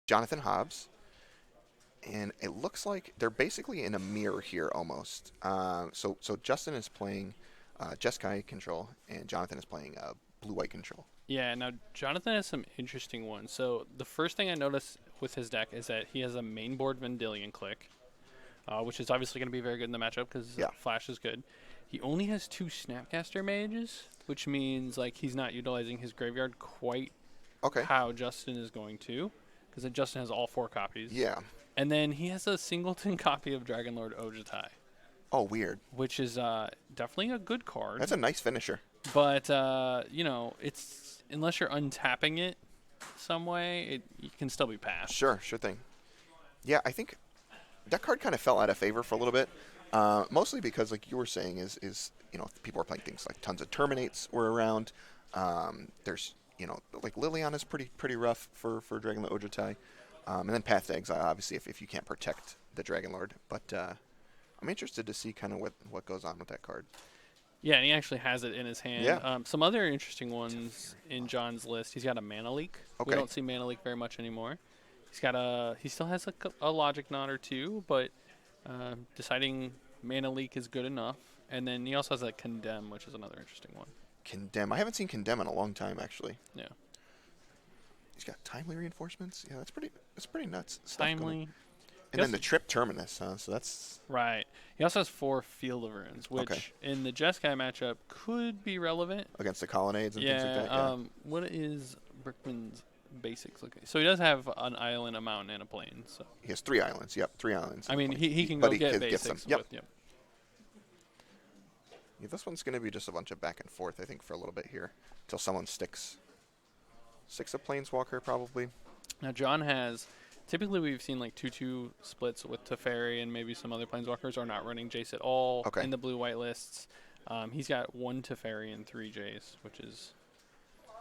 Jonathan Hobbs, and it looks like they're basically in a mirror here almost. So Justin is playing Jeskai control, and Jonathan is playing blue-white control. Yeah, now Jonathan has some interesting ones. So the first thing I noticed with his deck is that he has a mainboard Vendilion click, which is obviously going to be very good in the matchup because Yeah. Flash is good. He only has 2 Snapcaster mages, which means like he's not utilizing his graveyard quite Okay. how Justin is going to, because Justin has all 4 copies. Yeah. And then he has a singleton copy of Dragonlord Ojutai, Oh, weird. which is definitely a good card. That's a nice finisher. But it's unless you're untapping it some way, it can still be passed. Sure thing. Yeah, I think that card kind of fell out of favor for a little bit, mostly because, like you were saying, is people are playing things like tons of Terminates were around. There's like Liliana is pretty rough for Dragonlord Ojutai, and then Path to Exile obviously if you can't protect the Dragonlord. But I'm interested to see kind of what goes on with that card. Yeah, and he actually has it in his hand. Yeah. Some other interesting ones in John's list. He's got a Mana Leak. Okay. We don't see Mana Leak very much anymore. He still has a Logic Knot or 2, but deciding Mana Leak is good enough. And then he also has a Condemn, which is another interesting one. Condemn. I haven't seen Condemn in a long time actually. Yeah. He's got timely reinforcements. Yeah, that's pretty nuts. stuff going on. Timely. And then the Trip Terminus, huh? So that's Right. He also has 4 Field of Runes, which Okay. in the Jeskai matchup could be relevant. against the Colonnades and things like that. Yeah. What is Brickman's basics looking? So he does have an island, a mountain, and a plain. So He has 3 islands. Yep, 3 islands. I mean, he can But go he get gets them. basics. Yep. With, Yeah, this one's going to be just a bunch of back and forth, I think, for a little bit here, until someone sticks a Planeswalker, probably. Now John has. Typically, we've seen like 2-2 splits with Teferi and maybe some other Planeswalkers are not running Jace at all Okay. in the blue-white lists. He's got 1 Teferi and 3 Jace, which is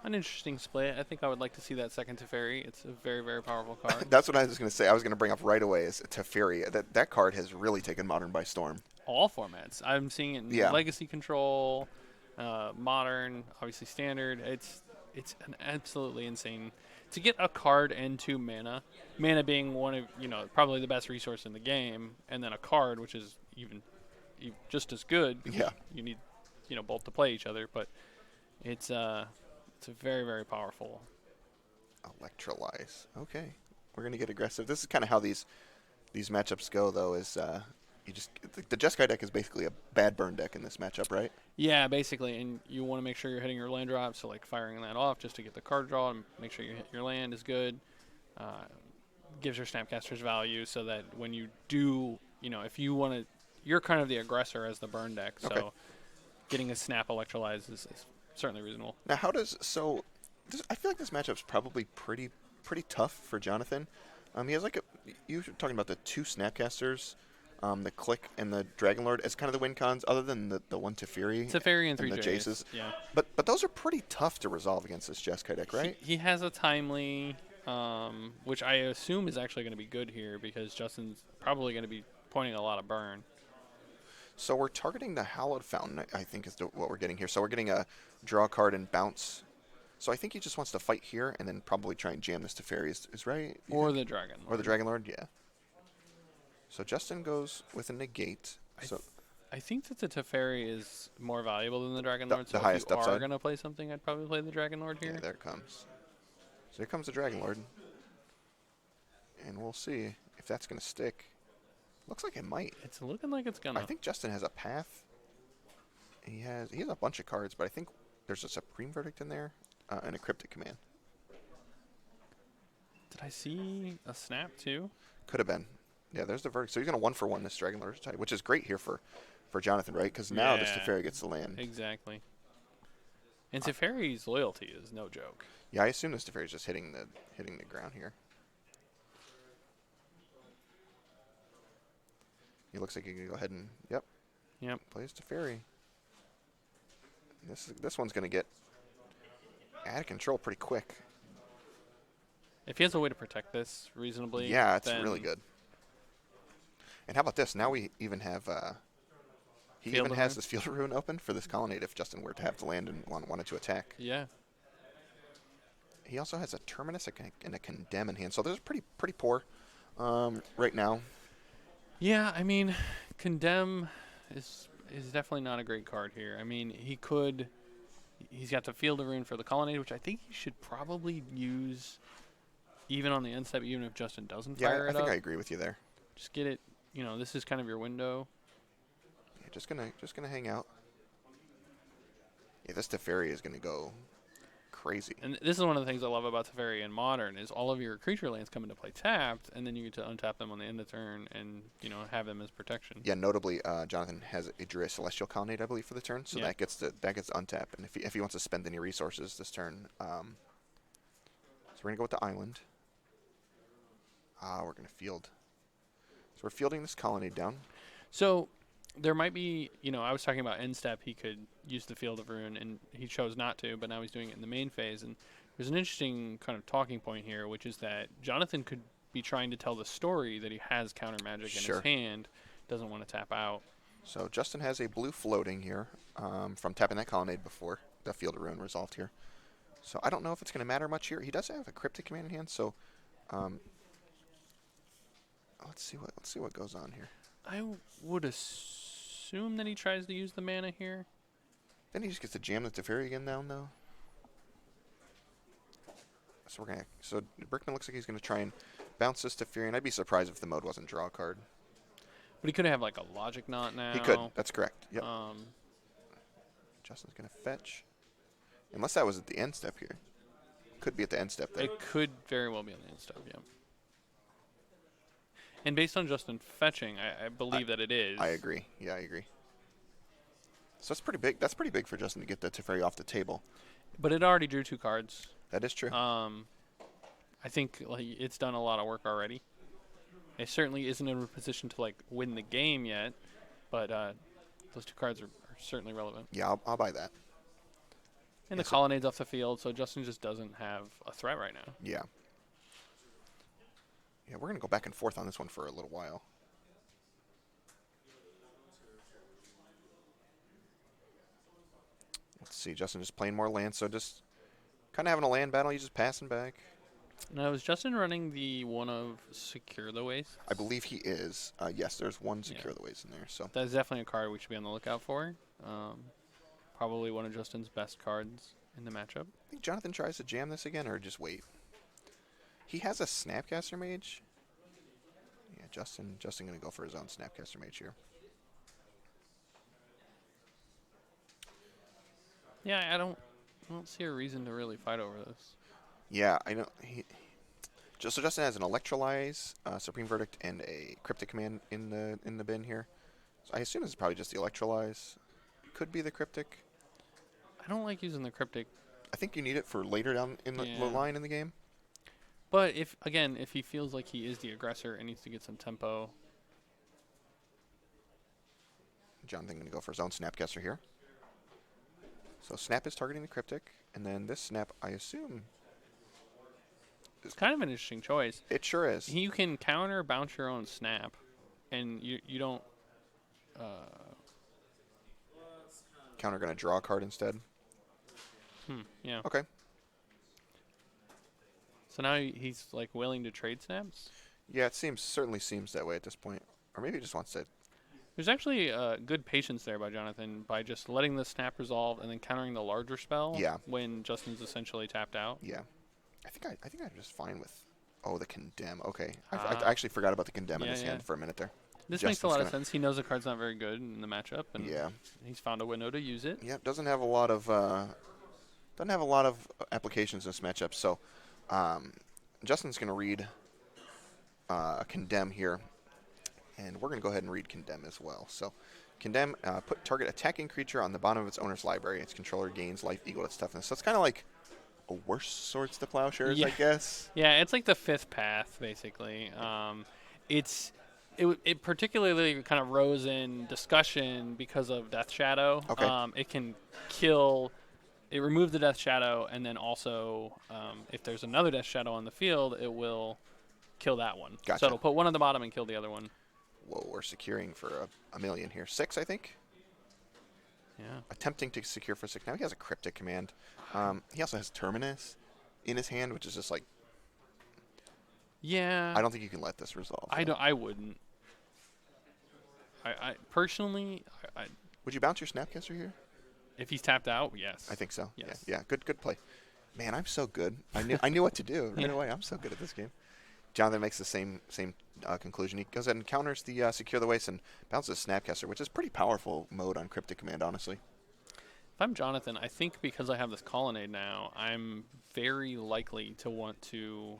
an interesting split. I think I would like to see that second Teferi. It's a very, very powerful card. That's what I was going to say. I was going to bring up right away is Teferi. That card has really taken Modern by storm. All formats. I'm seeing it in Yeah. Legacy Control, Modern, obviously Standard. It's an absolutely insane. To get a card and 2 mana being one of, probably the best resource in the game, and then a card, which is even just as good because Yeah. you need, both to play each other, but it's a very, very powerful. Electrolyze. Okay. We're going to get aggressive. This is kind of how these matchups go, though, is the Jeskai deck is basically a bad burn deck in this matchup, right? Yeah, basically, and you want to make sure you're hitting your land drop, so like firing that off just to get the card draw and make sure your land is good. Gives your Snapcasters value so that when you do, if you want to, you're kind of the aggressor as the burn deck, so Okay. getting a Snap Electrolyze is certainly reasonable. Now, I feel like this matchup's probably pretty tough for Jonathan. He has you were talking about the 2 Snapcasters, the Click and the Dragonlord as kind of the win cons, other than the 1 Teferi. Teferi and 3 the Jaces. Yeah. But those are pretty tough to resolve against this Jeskai deck, right? He has a timely, which I assume is actually going to be good here because Justin's probably going to be pointing a lot of burn. So we're targeting the Hallowed Fountain, I think is what we're getting here. So we're getting a draw card and bounce. So I think he just wants to fight here and then probably try and jam this Teferi is right? Or the Dragon. Or the Dragonlord, yeah. So Justin goes with a negate. I think that the Teferi is more valuable than the Dragonlord. The So highest if you are upside. going to play something, I'd probably play the Dragonlord here. Yeah, there it comes. So here comes the Dragonlord. And we'll see if that's going to stick. Looks like it might. It's looking like it's gonna. I think Justin has a path. He has a bunch of cards, but I think there's a Supreme Verdict in there and a Cryptic Command. Did I see a snap too? Could have been. Yeah, there's the Verdict. So he's going to 1-for-1 this Dragonlord type, which is great here for Jonathan, right? Because now this Yeah. Teferi gets the land. Exactly. And Teferi's loyalty is no joke. Yeah, I assume this Teferi is just hitting the ground here. He looks like he can go ahead and Yep. plays Teferi. This one's going to get out of control pretty quick. If he has a way to protect this reasonably, Yeah, it's then really good. And how about this? Now we even have he Field even of has Ruin? this Field of Ruin open for this Colonnade if Justin were to have the land and wanted to attack. Yeah. He also has a Terminus and a Condemn in hand, so those are pretty poor right now. Yeah, I mean, Condemn is definitely not a great card here. I mean, he's got the Field of Ruin for the Colonnade, which I think he should probably use even on the end step, even if Justin doesn't Yeah, fire I it think up. I agree with you there. Just get it. This is kind of your window. Yeah, just gonna hang out. Yeah, this Teferi is gonna go crazy. And this is one of the things I love about Teferi in Modern is all of your creature lands come into play tapped, and then you get to untap them on the end of turn and have them as protection. Yeah, notably, Jonathan has a Druid Celestial Colonnade, I believe, for the turn, so that gets to untap. And if he wants to spend any resources this turn, so we're gonna go with the island. We're gonna field. So we're fielding this Colonnade down. So there might be, I was talking about end step. He could use the Field of Ruin, and he chose not to, but now he's doing it in the main phase. And there's an interesting kind of talking point here, which is that Jonathan could be trying to tell the story that he has counter magic in his hand, doesn't want to tap out. So Justin has a blue floating here from tapping that Colonnade before the Field of Ruin resolved here. So I don't know if it's going to matter much here. He does have a Cryptic Command in hand, so let's see what goes on here. I would assume that he tries to use the mana here. Then he just gets to jam the Teferi again down, though. So Brickman looks like he's gonna try and bounce this Teferi, and I'd be surprised if the mode wasn't draw a card. But he could have like a Logic Knot now. He could. That's correct. Yep. Justin's gonna fetch, unless that was at the end step here. Could be at the end step there. It could very well be on the end step. Yeah. And based on Justin fetching, I believe that it is. I agree. Yeah, I agree. So that's pretty big. That's pretty big for Justin to get the Teferi off the table. But it already drew 2 cards. That is true. I think it's done a lot of work already. It certainly isn't in a position to win the game yet, but those 2 cards are certainly relevant. Yeah, I'll buy that. And the Colonnade's off the field, so Justin just doesn't have a threat right now. Yeah. Yeah, we're going to go back and forth on this one for a little while. Let's see, Justin just playing more land, so just kind of having a land battle. He's just passing back. Now, is Justin running the one of Secure the Waste? I believe he is. Yes, there's one Secure the Waste in there. So that's definitely a card we should be on the lookout for. Probably one of Justin's best cards in the matchup. I think Jonathan tries to jam this again, or just wait. He has a Snapcaster Mage. Yeah, Justin going to go for his own Snapcaster Mage here. Yeah, I don't see a reason to really fight over this. Yeah, I know. So Justin has an Electrolyze, Supreme Verdict, and a Cryptic Command in the bin here. So I assume this is probably just the Electrolyze. Could be the Cryptic. I don't like using the Cryptic. I think you need it for later down in the line in the game. But if he feels like he is the aggressor and needs to get some tempo. Jonathan going to go for his own Snapcaster here. So Snap is targeting the Cryptic, and then this Snap, I assume... It's kind of an interesting choice. It sure is. You can counter bounce your own Snap, and you don't... Counter going to draw a card instead. Yeah. Okay. So now he's willing to trade snaps? Yeah, it certainly seems that way at this point. Or maybe he just wants to... There's actually good patience there by Jonathan by just letting the snap resolve and then countering the larger spell when Justin's essentially tapped out. Yeah. I think I'm just fine with... Oh, the Condemn. Okay. I actually forgot about the Condemn in his hand for a minute there. This makes a lot of sense. He knows the card's not very good in the matchup, and he's found a window to use it. Yeah, doesn't have a lot of applications in this matchup. So Justin's going to read Condemn here, and we're going to go ahead and read Condemn as well. So Condemn, put target attacking creature on the bottom of its owner's library. Its controller gains life equal to its toughness. So it's kind of like a worse Swords to Plowshares, I guess. Yeah, it's like the 5th path, basically. It particularly kind of rose in discussion because of Death Shadow. Okay. It can kill... It removes the Death Shadow, and then also, if there's another Death Shadow on the field, it will kill that one. Gotcha. So it'll put one on the bottom and kill the other one. Whoa, we're securing for a million here. 6, I think? Yeah. Attempting to secure for 6. Now he has a Cryptic Command. He also has Terminus. in his hand, which is just like, Yeah. I don't think you can let this resolve. I don't. I wouldn't. I personally, Would you bounce your Snapcaster here? if he's tapped out, yes. I think so. Yes. Yeah. Good play. Man, I'm so good. I knew what to do right Yeah. away. I'm so good at this game. Jonathan makes the same conclusion. He goes ahead and counters the Secure the Waste and bounces Snapcaster, which is pretty powerful mode on Cryptic Command, honestly. If I'm Jonathan, I think because I have this Colonnade now, I'm very likely to want to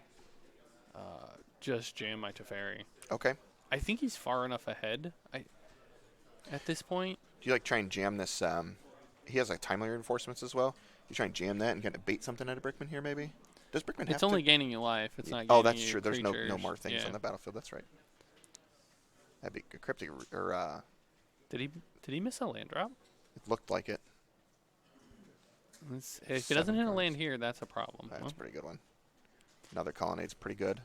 just jam my Teferi. Okay. I think he's far enough ahead. At this point. Do you like try and jam this? He has like timely reinforcements as well. You try and jam that and kind of bait something out of Brickman here, maybe? Does Brickman have It's to? only gaining you life. It's not. Oh, Gaining that's you true. There's no creatures. more things Yeah. on the battlefield. That's right. That'd be a Cryptic or Did he miss a land drop? it looked like it. If he doesn't 7 hit a cards. land here, that's a problem. That's Well, a pretty good one. Another Colonnade's pretty good.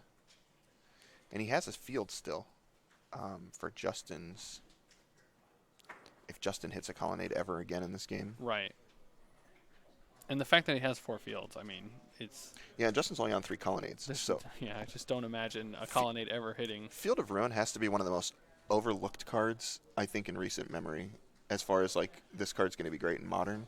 And he has his field still for Justin's. If Justin hits a Colonnade ever again in this game. right. And the fact that he has 4 fields, I mean, it's. Yeah, Justin's only on 3 Colonnades. So Yeah, I just don't imagine a Colonnade ever hitting. Field of Ruin has to be one of the most overlooked cards, I think, in recent memory. As far as, like, this card's going to be great in Modern.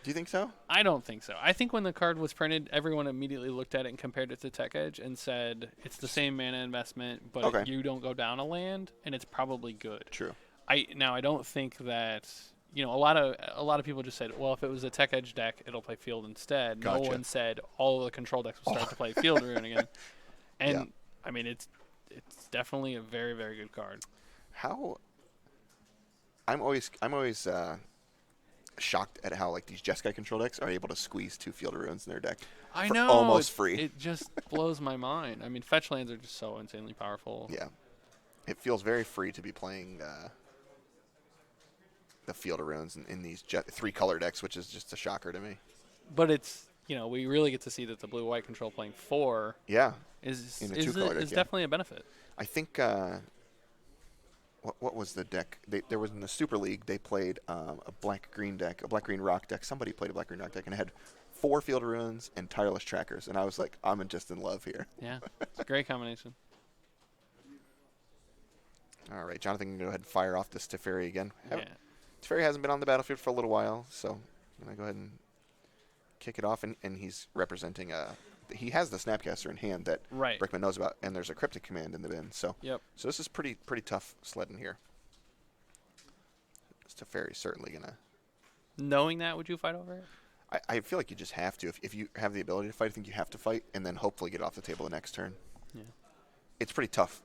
Do you think so? I don't think so. I think when the card was printed, everyone immediately looked at it and compared it to Tech Edge and said it's the same mana investment, but Okay. you don't go down a land, and it's probably good. True. I don't think that a lot of people just said, well, if it was a Tech Edge deck, it'll play Field instead. Gotcha. No one said all of the control decks will start to play Field Rune again. And Yeah. I mean, it's definitely a very, very good card. How? I'm always shocked at how, like, these Jeskai control decks are able to squeeze 2 Field of Ruins in their deck. I for know, almost free. It just blows my mind. I mean, fetch lands are just so insanely powerful. Yeah. It feels very free to be playing the Field of Ruins in these 3 color decks, which is just a shocker to me. But it's, we really get to see that the blue-white control playing 4 Yeah. is In a 2-color deck, yeah. definitely a benefit. I think what was the deck? There was in the Super League. They played a black-green deck, a black-green rock deck. Somebody played a black-green rock deck and it had 4 Field of Ruins and Tireless Trackers. And I was like, I'm just in love here. Yeah, it's a great combination. All right, Jonathan can go ahead and fire off this Teferi again. Yeah. Teferi hasn't been on the battlefield for a little while, so I'm going to go ahead and kick it off. And he's representing he has the Snapcaster in hand that Right. Brickman knows about, and there's a Cryptic Command in the bin. So Yep. So this is pretty tough sledding here. This Teferi's certainly going to... Knowing that, would you fight over it? I feel like you just have to. If you have the ability to fight, I think you have to fight, and then hopefully get off the table the next turn. Yeah. It's pretty tough.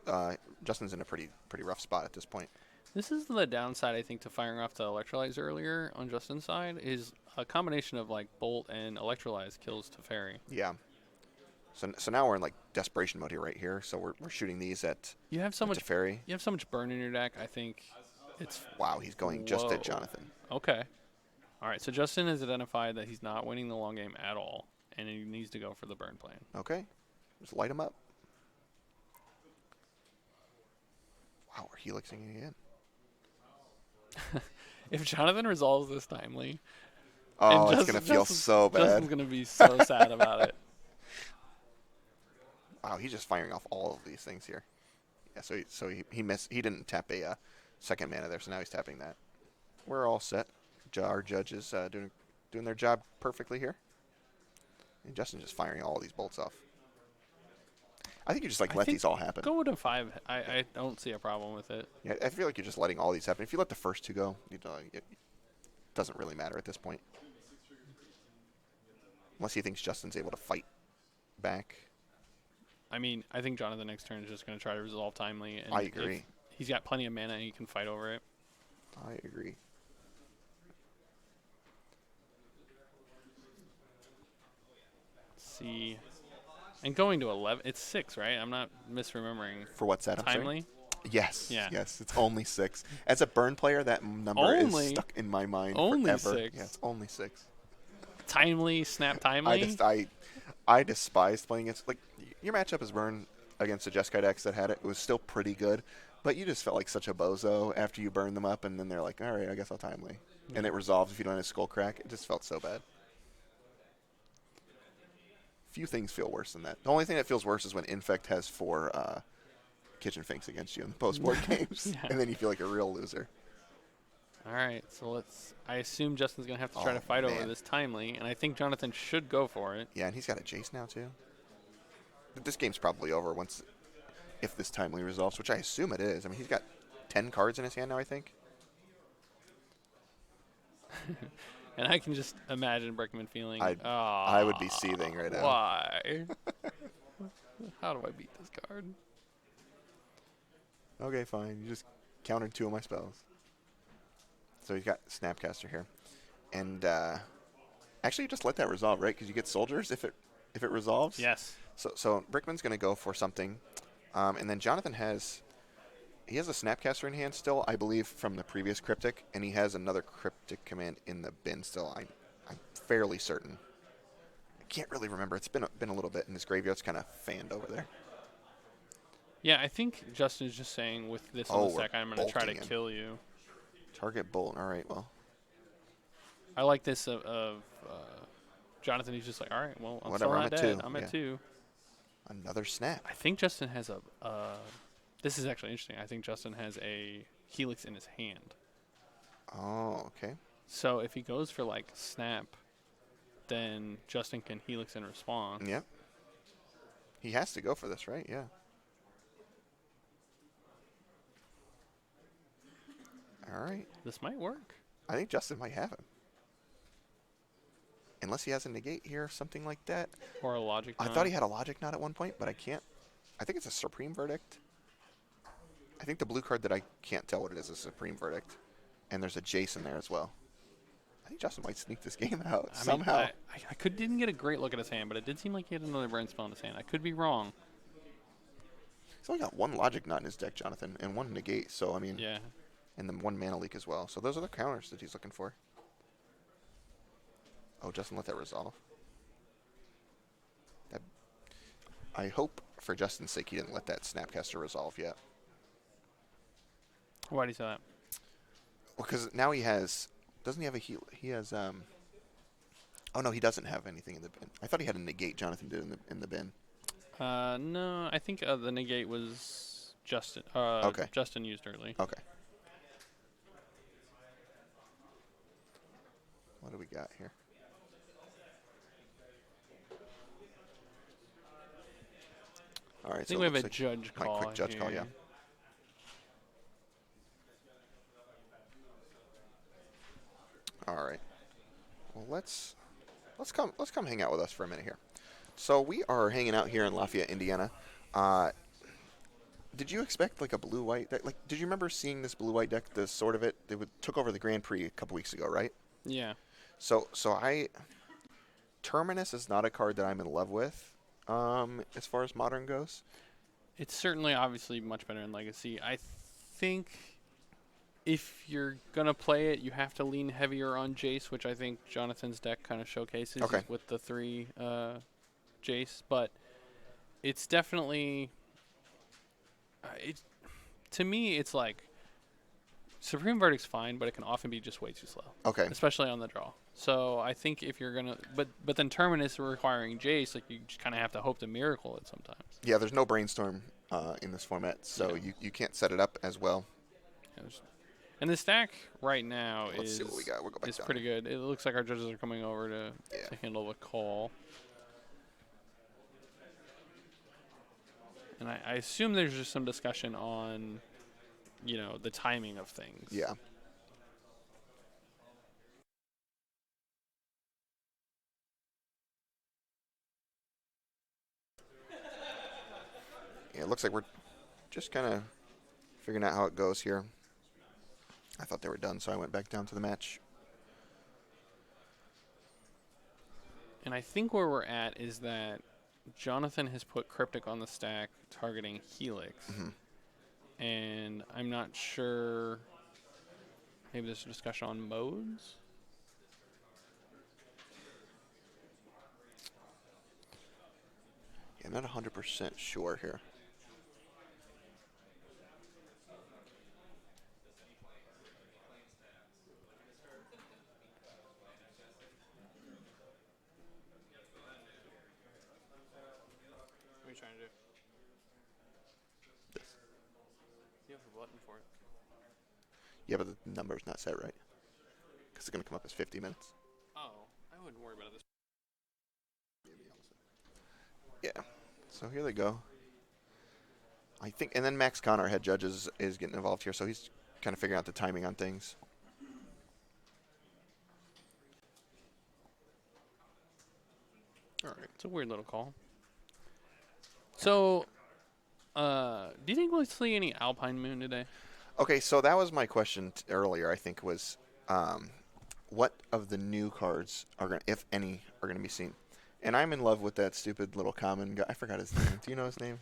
Justin's in a pretty rough spot at this point. This is the downside, I think, to firing off the Electrolyze earlier on Justin's side, is a combination of, like, Bolt and Electrolyze kills Teferi. Yeah. So now we're in, like, desperation mode here, right here. So we're shooting these at You have so much Teferi. You have so much burn in your deck, I think it's... Wow, he's going just Whoa. at Jonathan. Okay. All right, so Justin has identified that he's not winning the long game at all, and he needs to go for the burn plan. Okay. Just light him up. Wow, we're helixing again. If Jonathan resolves this timely, Oh, and it's going to feel so bad. Justin's going to be so sad about it. Wow, he's just firing off all of these things here. Yeah, so he missed. He didn't tap a second mana there, so now he's tapping that. We're all set. Our judge is doing their job perfectly here. And Justin's just firing all these bolts off. I think you just let think these all happen. Go to 5. I don't see a problem with it. Yeah, I feel like you're just letting all these happen. If you let the first 2 go, it doesn't really matter at this point. Unless he thinks Justin's able to fight back. I mean, I think Jonathan next turn is just going to try to resolve timely. And I agree. if he's got plenty of mana, and he can fight over it. I agree. Let's see. And going to 11, it's 6, right? I'm not misremembering. For what's that? I'm sorry? Timely? Yes. Yeah. Yes. It's only 6. As a burn player, that number Only? is stuck in my mind Only forever. 6? Yeah, it's only 6. Timely, snap timely? I despised playing against, like, your matchup as burn against the Jeskai decks that had it. It was still pretty good, but you just felt like such a bozo after you burn them up, and then they're like, all right, I guess I'll timely. And it resolves if you don't have a skull crack. It just felt so bad. few things feel worse than that. The only thing that feels worse is when Infect has 4 kitchen finks against you in the post-board games, Yeah. and then you feel like a real loser. All right, so let's. I assume Justin's gonna have to try Oh, to fight over man. this timely, and I think Jonathan should go for it. Yeah, and he's got a Jace now, too. But this game's probably over if this timely resolves, which I assume it is. I mean, he's got 10 cards in his hand now, I think. And I can just imagine Brickman feeling, I would be seething right now. why? How do I beat this card? Okay, fine. You just countered 2 of my spells. So he's got Snapcaster here. And actually, you just let that resolve, right? Because you get soldiers if it resolves. Yes. So Brickman's going to go for something. And then Jonathan has a Snapcaster in hand still, I believe, from the previous Cryptic. And he has another Cryptic command in the bin still. I'm fairly certain. I can't really remember. It's been a little bit, and his graveyard's kind of fanned over there. Yeah, I think Justin is just saying with this on the we're stack, I'm going to try to bolting him. kill you. Target bolt. All right, well. I like this of Jonathan. He's just like, all right, well, I'm Whatever, still I'm not at dead. 2. I'm Yeah. at 2. Another snap. I think Justin has a. This is actually interesting. I think Justin has a Helix in his hand. Oh, okay. So if he goes for like snap, then Justin can Helix in response. Yep. He has to go for this, right? Yeah. All right. This might work. I think Justin might have him. Unless he has a negate here or something like that. Or a logic. I thought he had a logic knot at one point, but I can't. I think it's a Supreme Verdict. I think the blue card that I can't tell what it is Supreme Verdict. And there's a Jace in there as well. I think Justin might sneak this game out somehow. I didn't get a great look at his hand, but it did seem like he had another brain spell in his hand. I could be wrong. He's only got 1 logic knot in his deck, Jonathan, and 1 negate. So, I mean, Yeah. and then 1 mana leak as well. So those are the counters that he's looking for. Oh, Justin let that resolve. I hope, for Justin's sake, he didn't let that Snapcaster resolve yet. Why do you say that? Well, because now he has... Doesn't he have a heal? He has... Oh, no, he doesn't have anything in the bin. I thought he had a negate Jonathan did in the bin. No, I think the negate was Justin. Okay. Justin used early. Okay. What do we got here? All right, I think we have a judge my call. quick judge call, yeah. All right. Well, let's come hang out with us for a minute here. So we are hanging out here in Lafayette, Indiana. Did you expect like a blue-white deck? Like, did you remember seeing this blue-white deck? The sort of it. They took over the Grand Prix a couple weeks ago, right? Yeah. So Terminus is not a card that I'm in love with, as far as Modern goes. It's certainly obviously much better in Legacy. I think if you're going to play it, you have to lean heavier on Jace, which I think Jonathan's deck kind of showcases with the 3 Jace. But it's definitely... to me, it's like... Supreme Verdict's fine, but it can often be just way too slow. Okay. Especially on the draw. So I think if you're going to... But then Terminus requiring Jace, like you just kind of have to hope to miracle it sometimes. Yeah, there's no Brainstorm in this format, so you can't set it up as well. Yeah, and the stack right now Let's see what we got. We'll go back is down pretty here. good. It looks like our judges are coming over to handle the call. And I assume there's just some discussion on, the timing of things. Yeah. Yeah, it looks like we're just kind of figuring out how it goes here. I thought they were done, so I went back down to the match. And I think where we're at is that Jonathan has put Cryptic on the stack targeting Helix. Mm-hmm. And I'm not sure. Maybe there's a discussion on modes. Yeah, I'm not 100% sure here. are you trying to do? This. You have a button for it. Yeah, but the number's not set right. Because it's going to come up as 50 minutes. Oh, I wouldn't worry about this. Yeah. So here they go. I think, and then Max Conn, our head judge, is getting involved here, so he's kind of figuring out the timing on things. All right. It's a weird little call. So, do you think we'll see any Alpine Moon today? Okay, so that was my question earlier. I think was, what of the new cards are going, if any, are going to be seen? And I'm in love with that stupid little common guy. I forgot his name. Do you know his name?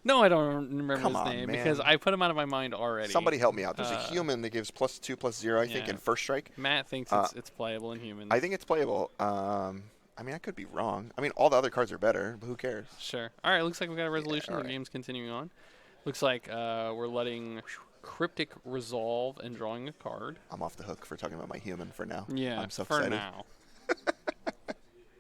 No, I don't remember Come his on, name man. because I put him out of my mind already. Somebody help me out. There's a human that gives +2/+0, I think, yeah. in first strike. Matt thinks it's playable in humans. I think it's playable. I mean, I could be wrong. I mean, all the other cards are better, but who cares? Sure. All right, looks like we got a resolution. all The right. game's continuing on. Looks like we're letting Cryptic resolve and drawing a card. I'm off the hook for talking about my human for now. Yeah, I'm so for excited. now.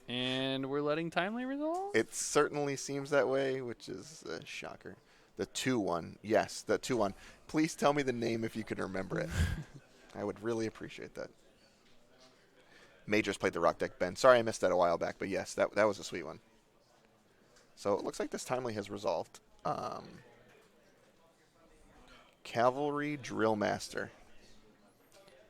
And we're letting Timely resolve? It certainly seems that way, which is a shocker. The 2-1. Yes, the 2-1. Please tell me the name if you can remember it. I would really appreciate that. Majors played the Rock Deck Ben. Sorry I missed that a while back, but yes, that was a sweet one. So it looks like this Timely has resolved. Cavalry Drill Master.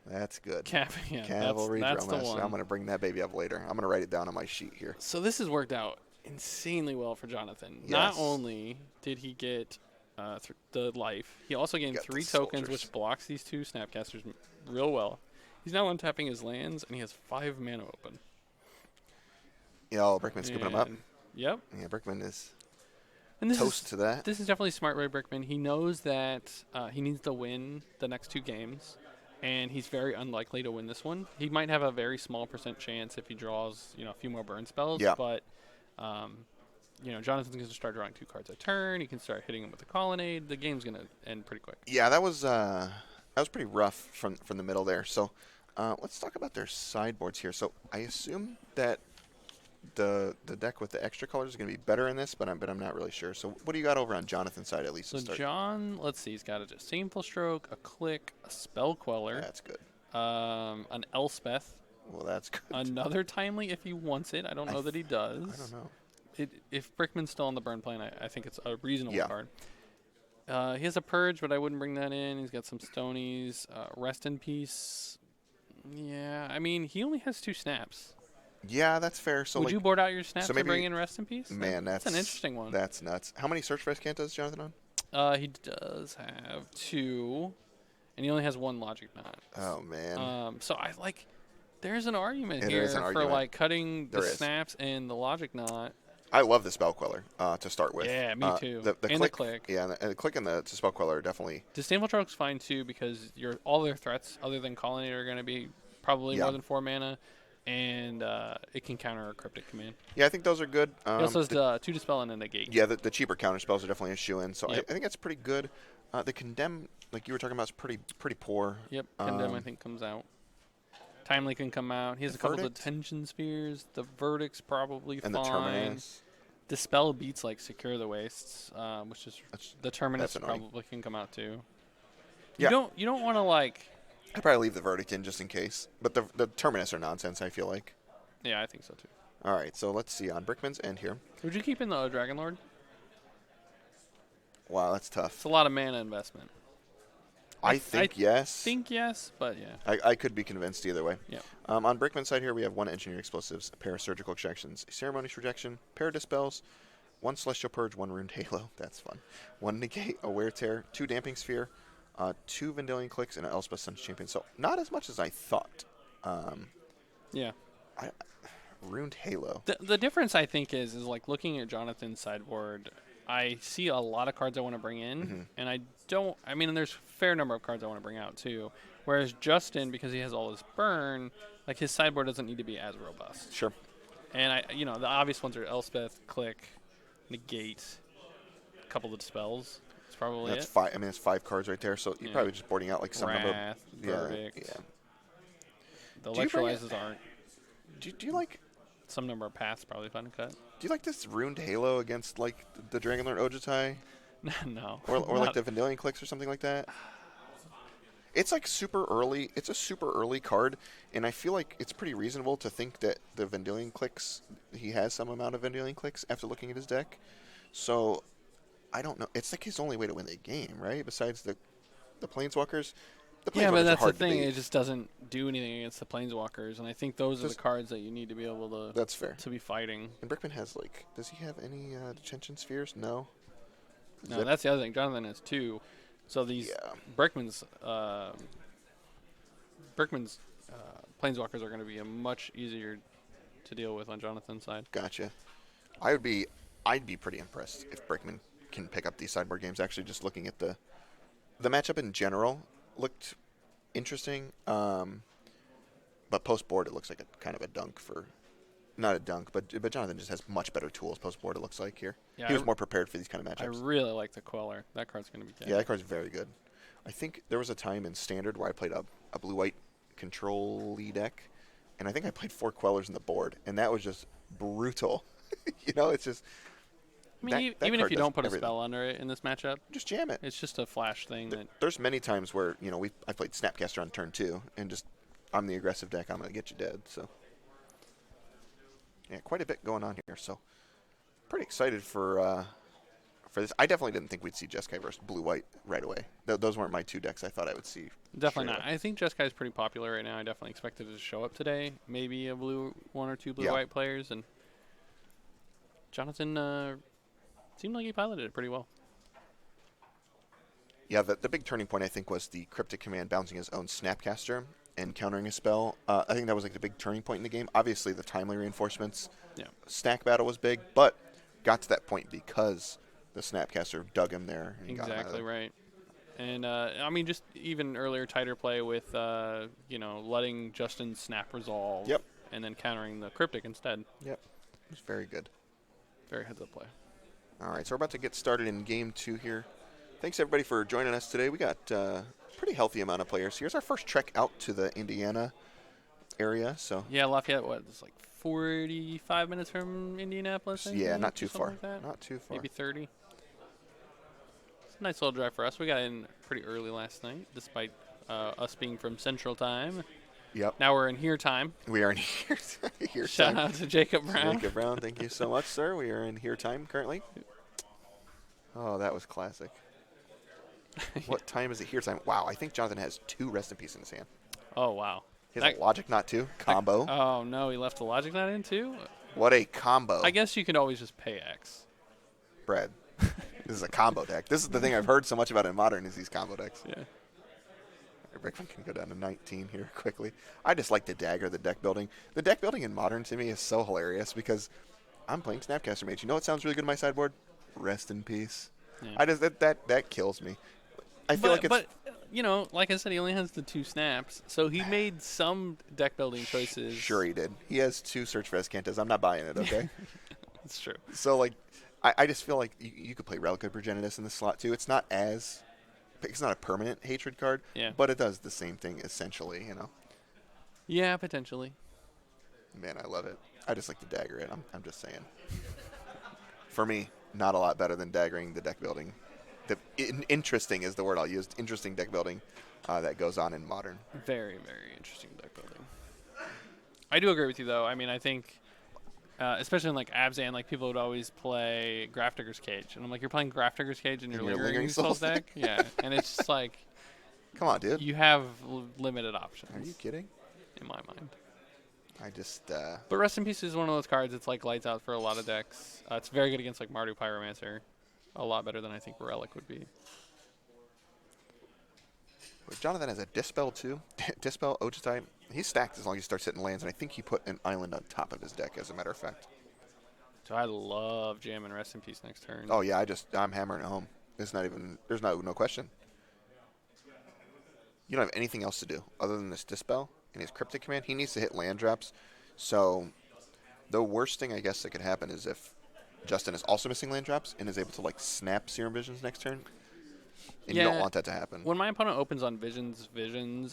That's good. Yeah, Cavalry that's Drill the Master. one. I'm going to bring that baby up later. I'm going to write it down on my sheet here. So this has worked out insanely well for Jonathan. Yes. Not only did he get the life, he also gained Got the 3 tokens, soldiers. which blocks these 2 Snapcasters real well. He's now untapping his lands, and he has 5 mana open. Yeah, Brickman scooping him up. Yep. Yeah, Brickman is And this toast to that. This is definitely smart by Brickman. He knows that he needs to win the next 2 games, and he's very unlikely to win this one. He might have a very small % chance if he draws, a few more burn spells. Yeah. But, Jonathan's going to start drawing 2 cards a turn. He can start hitting him with a colonnade. The game's going to end pretty quick. Yeah, that was pretty rough from the middle there. So let's talk about their sideboards here. So I assume that the deck with the extra colors is going to be better in this, but I'm not really sure. So what do you got over on Jonathan's side at least So to start? John, let's see, he's got a Disdainful Stroke, a Click, a Spell Queller, That's good. an Elspeth, Well, that's good. another Timely if he wants it. I don't know that he does. I don't know. If Brickman's still on the burn plan, I think it's a reasonable Yeah. card. He has a Purge, but I wouldn't bring that in. He's got some Stonies. Rest in Peace. Yeah, I mean, he only has 2 snaps. Yeah, that's fair. So Would you board out your snaps so to maybe- bring in Rest in Peace? Man, that's an interesting one. That's nuts. How many Search for Escant does Jonathan on? He does have 2, and he only has 1 Logic Knot. Oh man. So there's an argument Yeah, there here is an for argument. like cutting the There is. snaps and the Logic Knot. I love the Spell Queller to start with. Yeah, me too. The And the Click. Yeah, and the Click and the Spell Queller are definitely. Disdainful Stroke's fine too because all their threats other than Colonnade are going to be probably Yeah. more than 4 mana, and it can counter a Cryptic command. Yeah, I think those are good. He also has 2 Dispel and a Negate. Yeah, the cheaper counter spells are definitely a shoe-in, so Yep. I think that's pretty good. The Condemn, like you were talking about, is pretty poor. Yep, Condemn I think comes out. Timely can come out. He has The a couple Verdict? Detention Spheres. The Verdict's probably And fine. the Terminus. Dispel beats like Secure the Wastes, which is That's- the Terminus that's annoying. probably can come out too. Yeah. You don't want to like. I'd probably leave the Verdict in just in case. But the Terminus are nonsense, I feel like. Yeah, I think so too. All right, so let's see. On Brickman's end here. Would you keep in the Dragon Lord? Wow, that's tough. It's a lot of mana investment. I think yes. Think yes, but yeah. I could be convinced either way. Yeah. On Brickman's side here, we have 1 Engineered Explosives, a pair of Surgical Extractions, a Ceremonious Rejection, pair of Dispels, 1 Celestial Purge, 1 Ruined Halo. That's fun. 1 Negate, a Wear Tear, 2 Damping Sphere, 2 Vendilion Clicks, and an Elspeth Sun's Champion. So not as much as I thought. Yeah. Ruined Halo. The difference I think is like looking at Jonathan's sideboard. I see a lot of cards I want to bring in, and I don't. I mean, there's a fair number of cards I want to bring out too. Whereas Justin, because he has all his burn, like his sideboard doesn't need to be as robust. Sure. And the obvious ones are Elspeth, Click, Negate, a couple of Dispels. That's probably That's it. 5. I mean, it's 5 cards right there. So you're Yeah. probably just boarding out like some number. Wrath, Verdict. Yeah. The Do you bring electrolyzes aren't. Do you like some number of paths probably fun to cut. Do you like this ruined Halo against like the Dragonlord Ojutai, No. or like the Vendilion Clicks or something like that? It's like super early. It's a super early card, and I feel like it's pretty reasonable to think that the Vendilion Clicks, he has some amount of Vendilion Clicks after looking at his deck. So I don't know. It's like his only way to win the game, right? Besides the Planeswalkers. The Yeah, but Planeswalkers are that's the hard to thing. beat. It just doesn't do anything against the Planeswalkers, and I think those are the Just- cards that you need to be able to That's fair. to be fighting. And Brickman has like, does he have any detention spheres? No. No, Zip? that's the other thing. Jonathan has 2. So these Yeah. Brickman's Planeswalkers are going to be a much easier to deal with on Jonathan's side. Gotcha. I'd be pretty impressed if Brickman can pick up these sideboard games. Actually, just looking at the matchup in general looked interesting. But post board, it looks like a kind of a dunk for, not a dunk, but Jonathan just has much better tools post board. It looks like here. Yeah, He was more prepared for these kind of I matchups. really like the Queller. That card's going to be good. Yeah, that card's very good. I think there was a time in Standard where I played a blue-white control-y deck, and I think I played 4 Quellers in the board, and that was just brutal. It's just I mean, that even card if you does don't put everything. a spell under it in this matchup, Just jam it. it's just a flash thing that There's many times where I played Snapcaster on turn 2, and just I'm the aggressive deck. I'm gonna get you dead. So yeah, quite a bit going on here. So pretty excited for this. I definitely didn't think we'd see Jeskai versus blue-white right away. Those weren't my 2 decks I thought I would see. definitely straight not. away. I think Jeskai is pretty popular right now. I definitely expected it to show up today. Maybe a 1 or 2 blue-white players, and Jonathan seemed like he piloted it pretty well. Yeah, the big turning point I think was the Cryptic Command bouncing his own Snapcaster and countering a spell. I think that was like the big turning point in the game. Obviously, the timely reinforcements Yeah. stack battle was big, but got to that point because the Snapcaster dug him there. And got him out of Exactly there. right. And I mean, just even earlier, tighter play with letting Justin snap resolve. Yep. And then countering the cryptic instead. Yep, it was very good. Very heads up play. All right, so we're about to get started in Game 2 here. Thanks, everybody, for joining us today. We got a pretty healthy amount of players. Here's our first trek out to the Indiana area. So Yeah, Lafayette. It's like 45 minutes from Indianapolis. I yeah, think, not or too something far. like that. Not too far. Maybe 30. It's a nice little drive for us. We got in pretty early last night, despite us being from Central Time. Yep. Now we're in here time. We are in here Shout time. out to Jacob Brown. Jacob Brown, thank you so much, sir. We are in here time currently. Oh, that was classic. What time is it here time? Wow, I think Jonathan has 2 Rest in Peace in his hand. Oh, wow. He has a Logic Knot 2 combo. Oh, no, he left the Logic Knot in too? What a combo. I guess you could always just pay X. Brad, this is a combo deck. This is the thing I've heard so much about in Modern is these combo decks. Yeah. Brickman can go down to 19 here quickly. I just like the dagger, the deck building. The deck building in Modern to me is so hilarious because I'm playing Snapcaster Mage. You know what sounds really good in my sideboard? Rest in Peace. Yeah. I just that kills me. I feel like it's But, like I said, he only has the 2 snaps, so he made some deck building choices. sure he did. He has 2 Search for Escantas. I'm not buying it, okay? That's true. So, like, I just feel like you could play Relic of Progenitus in this slot, too. It's not a permanent hatred card, Yeah. but it does the same thing, essentially, Yeah, potentially. Man, I love it. I just like to dagger it. I'm just saying. For me, not a lot better than daggering the deck building. Interesting is the word I'll use. Interesting deck building that goes on in Modern. Very, very interesting deck building. I do agree with you, though. I mean, I think, especially in like Abzan, like people would always play Grafdigger's Cage, and I'm like, you're playing Grafdigger's Cage in your Lingering Souls deck, yeah, and it's just like, Come on, dude. you have limited options. Are you kidding? In my mind. I just But Rest in Peace is one of those cards that's like lights out for a lot of decks. It's very good against like Mardu Pyromancer. A lot better than I think Relic would be. Jonathan has a Dispel too. Dispel, Ojutai. He's stacked as long as he starts hitting lands, and I think he put an island on top of his deck, as a matter of fact. So I love jamming Rest in Peace next turn. Oh yeah, I'm hammering it home. There's no question. You don't have anything else to do other than this Dispel and his Cryptic Command. He needs to hit land drops. So the worst thing I guess that could happen is if Justin is also missing land drops and is able to like snap Serum Visions next turn. And you don't want that to happen. When my opponent opens on Visions,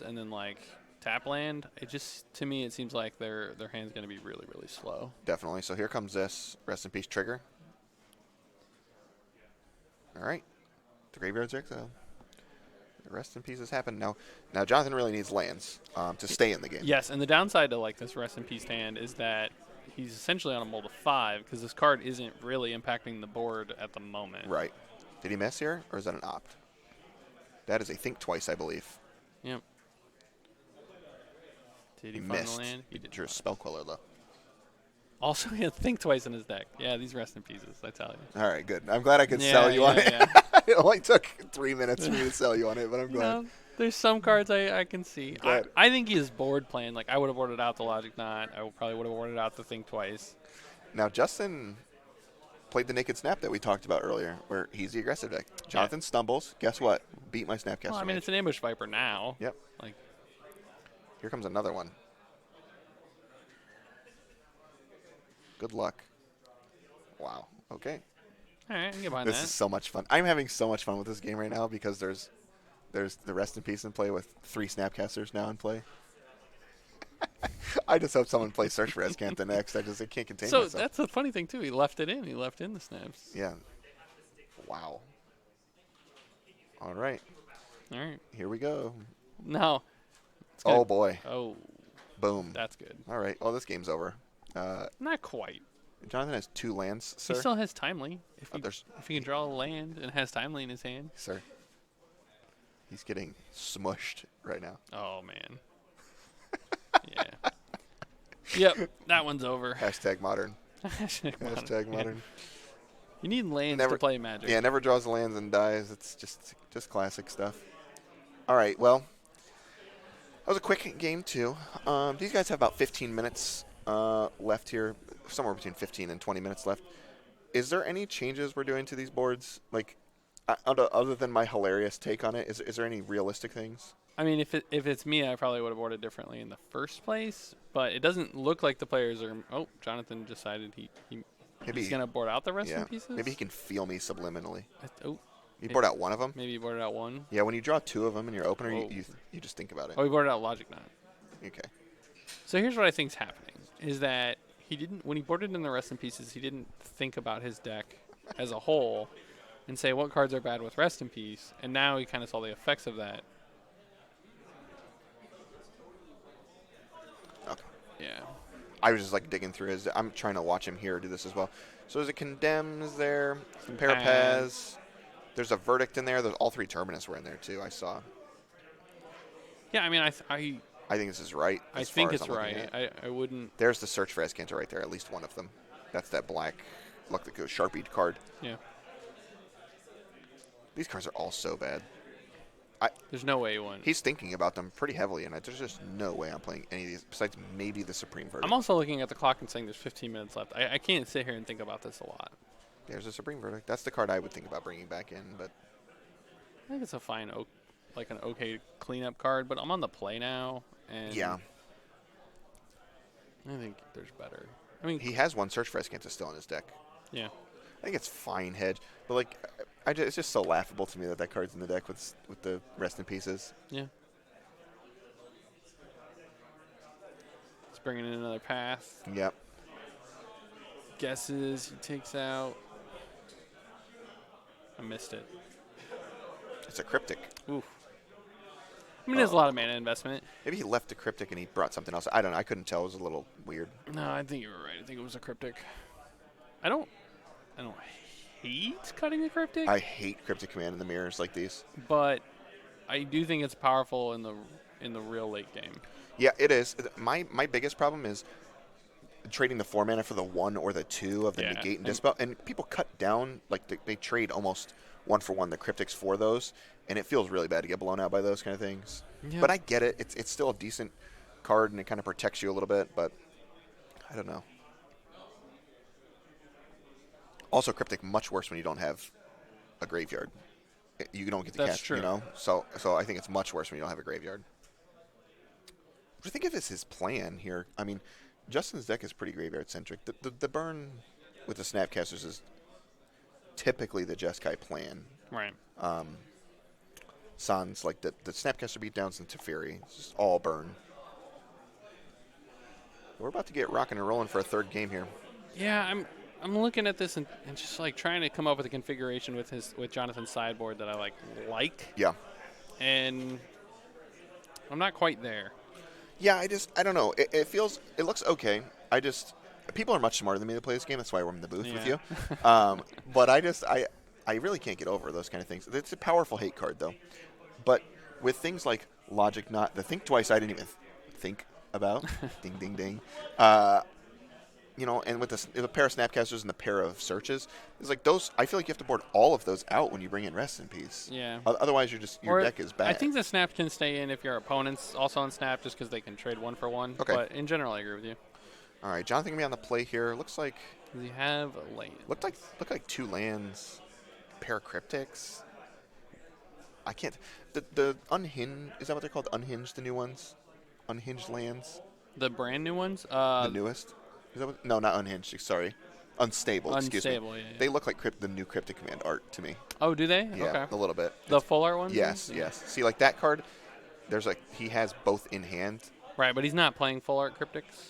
and then like tap land, it just to me it seems like their hand's going to be really really slow. Definitely. So here comes this rest in peace trigger. All right, the graveyard's exile. The rest in pieces happen now. Now Jonathan really needs lands to stay in the game. Yes, and the downside to like this rest in peace hand is that he's essentially on a mold of 5 because this card isn't really impacting the board at the moment. Right. Did he miss here, or is that an opt? That is a think twice, I believe. Yep. Did he find missed. the land? He did. Drew a spell queller though. Also, he had think twice in his deck. Yeah, these rest in pieces, I tell you. All right, good. I'm glad I could sell you on it. It only took 3 minutes for me to sell you on it, but I'm glad. No, there's some cards I can see. I think he is board playing. Like, I would have boarded out the Logic Knot. I probably would have boarded out the Think Twice. Now, Justin played the Naked Snap that we talked about earlier, where he's the aggressive deck. Jonathan stumbles. Guess what? Beat my Snapcaster. Well, I mean, it's an Ambush Viper now. Yep. Like, here comes another one. Good luck. Wow. Okay. all right, I can get behind This that. is so much fun. I'm having so much fun with this game right now because there's the rest in peace in play with 3 Snapcasters now in play. I just hope someone plays Search for Escantha next. I can't contain So myself. that's the funny thing, too. He left it in. He left in the snaps. Yeah. Wow. All right. All right. Here we go. Now. Oh, boy. Oh, Boom. that's good. All right. Well, this game's over. Not quite. Jonathan has 2 lands, sir. He still has Timely. If there's- he can draw a land and has Timely in his hand. Sir. He's getting smushed right now. Oh, man. Yeah. Yep, that one's over. Hashtag modern. Hashtag Yeah. modern. You need lands Never- to play Magic. Yeah, never draws lands and dies. It's just classic stuff. All right, well, that was a quick game too. These guys have about 15 minutes left here, somewhere between 15 and 20 minutes left. Is there any changes we're doing to these boards? Like, other than my hilarious take on it, is there any realistic things? I mean, if it's me, I probably would have boarded differently in the first place. But it doesn't look like the players are. Oh, Jonathan decided he's gonna board out the rest Yeah, in pieces. maybe he can feel me subliminally. Oh, You board out one of them? maybe he boarded out one. Yeah, when you draw 2 of them in your opener, Oh. you just think about it. Oh, he boarded out Logic Knot. Okay. So here's what I think's happening: is that he didn't, when he boarded in the rest in pieces, he didn't think about his deck as a whole and say what cards are bad with rest in peace, and now he kind of saw the effects of that. Okay. Yeah. I was just like digging through his. I'm trying to watch him here do this as well. So there's a Condemns there, some Parapaz. There's a Verdict in there. There's all 3 Terminus were in there too. I saw. Yeah, I mean, I think this is right. I as think far as it's I'm looking right. at. I wouldn't. There's the Search for Escantha right there. At least one of them. That's that black, look like a Sharpied card. Yeah. These cards are all so bad. There's no way he won. He's thinking about them pretty heavily, and there's just no way I'm playing any of these besides maybe the Supreme Verdict. I'm also looking at the clock and saying there's 15 minutes left. I can't sit here and think about this a lot. There's a Supreme Verdict. That's the card I would think about bringing back in, but I think it's a fine, like an okay cleanup card, but I'm on the play now, and yeah, I think there's better. I mean, he has one Search for Escantha still in his deck. yeah. I think it's fine hedge, but like, it's just so laughable to me that that card's in the deck with the rest in pieces. Yeah. It's bringing in another path. Yep. Guesses. He takes out. I missed it. It's a Cryptic. Oof. I mean, there's a lot of mana investment. Maybe he left the Cryptic and he brought something else. I don't know. I couldn't tell. It was a little weird. No, I think you were right. I think it was a cryptic. I don't hate cutting a cryptic, I hate Cryptic Command in the mirrors like these. but I do think it's powerful in the real late game. Yeah, it is. My biggest problem is trading the 4 mana for the 1 or the 2 of the Yeah. negate and dispel. And people cut down, like they trade almost 1-for-1 the Cryptics for those, and it feels really bad to get blown out by those kind of things. Yeah. But I get it. It's still a decent card, and it kind of protects you a little bit, but I don't know. Also, Cryptic much worse when you don't have a graveyard. You don't get to That's cast, true. you know? So I think it's much worse when you don't have a graveyard. What do you think of his plan here? I mean, Justin's deck is pretty graveyard-centric. The burn with the Snapcasters is typically the Jeskai plan. Right. Sans, like the Snapcaster beatdowns and Teferi. It's just all burn. We're about to get rocking and rolling for a third game here. Yeah, I'm looking at this and just like trying to come up with a configuration with Jonathan's sideboard that I like, Yeah. and I'm not quite there. Yeah, I don't know. It looks okay. People are much smarter than me to play this game. That's why we're in the booth with Yeah. you. But I really can't get over those kind of things. It's a powerful hate card, though. But with things like Logic Not, the Think Twice I didn't even think about. Ding, ding, ding. And with the pair of Snapcasters and the pair of searches, it's like those. I feel like you have to board all of those out when you bring in Rest in Peace. Yeah. Otherwise, your deck is bad. I think the snap can stay in if your opponent's also on snap, just because they can trade 1-for-1. Okay. But in general, I agree with you. All right, Jonathan gonna be on the play here. Looks like Does he have a lane? look like 2 lands, pair of Cryptics. I can't. The unhinged, is that what they're called? Unhinged, the new ones, unhinged lands. The brand new ones? The newest. Is that what, no, not unhinged. Sorry, unstable. Excuse me. Unstable, yeah. They look like the new Cryptic Command art to me. Oh, do they? Yeah, Okay. a little bit. The full art ones? Yes, yes. See, like that card. He has both in hand. Right, but he's not playing full art cryptics.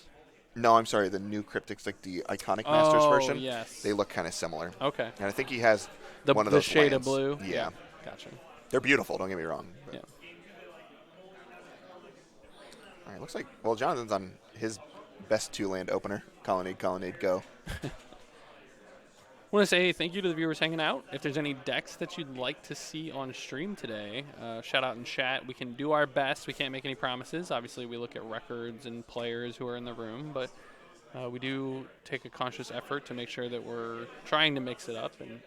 No, I'm sorry. The new Cryptics, like the Iconic Masters version. Yes. They look kind of similar. Okay. And I think he has The one of those shade lands. of blue. Yeah. Gotcha. They're beautiful. Don't get me wrong. But. Yeah. All right. Looks like Jonathan's on his best 2-land opener. Colonnade, go. I want to say thank you to the viewers hanging out. If there's any decks that you'd like to see on stream today, shout out in chat. We can do our best. We can't make any promises. Obviously, we look at records and players who are in the room, but we do take a conscious effort to make sure that we're trying to mix it up and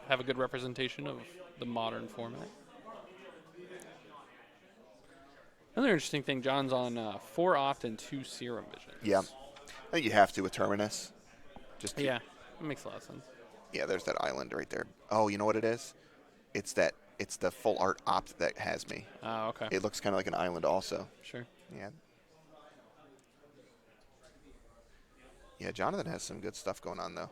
have a good representation of the modern format. Another interesting thing, John's on 4 Opt and 2 Serum Visions. Yeah. I think you have to with Terminus. Yeah, it makes a lot of sense. Yeah, there's that island right there. Oh, you know what it is? It's the full art opt that has me. Oh, okay. It looks kind of like an island also. Sure. Yeah. Yeah, Jonathan has some good stuff going on, though.